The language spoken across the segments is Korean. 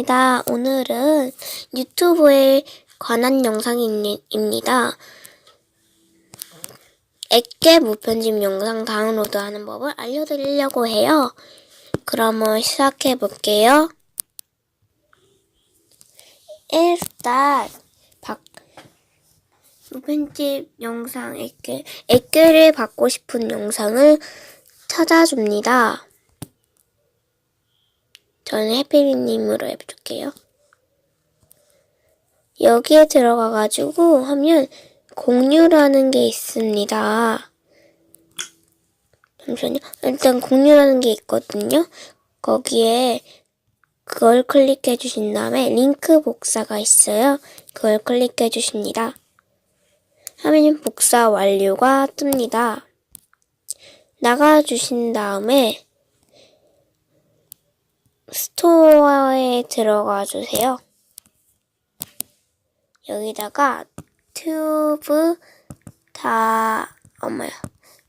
반갑습니다. 오늘은 유튜브에 관한 영상입니다. 액계 무편집 영상 다운로드하는 법을 알려드리려고 해요. 그러면 시작해 볼게요. 일단 무편집 영상 액계를 받고 싶은 영상을 찾아줍니다. 저는 해피리님으로 해줄게요. 여기에 들어가가지고 하면 공유라는 게 있습니다. 잠시만요. 일단 공유라는 게 있거든요. 거기에 그걸 클릭해 주신 다음에 링크 복사가 있어요. 그걸 클릭해 주십니다. 하면 복사 완료가 뜹니다. 나가주신 다음에 스토어에 들어가 주세요. 여기다가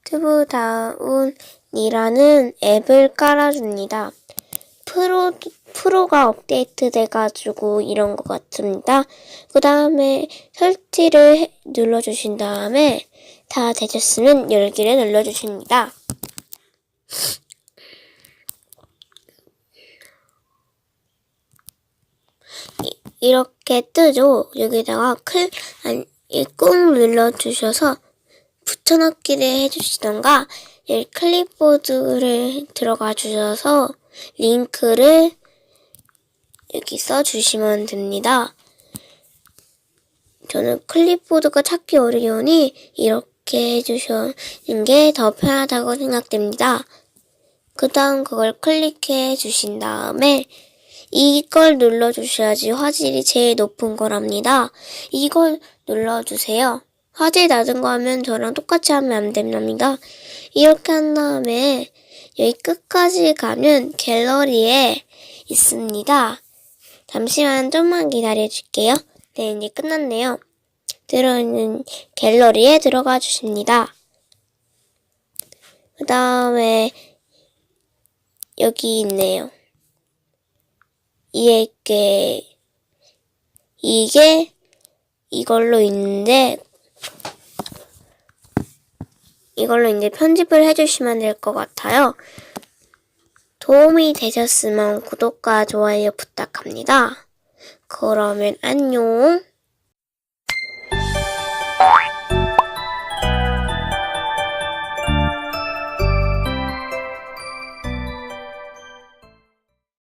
튜브다운이라는 앱을 깔아줍니다. 프로가 업데이트 돼가지고 이런 것 같습니다. 그 다음에 설치를 눌러주신 다음에 다 되셨으면 열기를 눌러주십니다. 이렇게 뜨죠. 여기다가 꾹 눌러주셔서 붙여넣기를 해주시던가 클립보드를 들어가 주셔서 링크를 여기 써주시면 됩니다. 저는 클립보드가 찾기 어려우니 이렇게 해주시는 게 더 편하다고 생각됩니다. 그 다음 그걸 클릭해 주신 다음에 이걸 눌러주셔야지 화질이 제일 높은 거랍니다. 이걸 눌러주세요. 화질 낮은 거 하면 저랑 똑같이 하면 안 됩니다. 이렇게 한 다음에 여기 끝까지 가면 갤러리에 있습니다. 잠시만 좀만 기다려줄게요. 네, 이제 끝났네요. 들어있는 갤러리에 들어가 주십니다. 그 다음에 여기 있네요. 이게 이걸로 있는데 이걸로 이제 편집을 해주시면 될 것 같아요. 도움이 되셨으면 구독과 좋아요 부탁합니다. 그러면 안녕.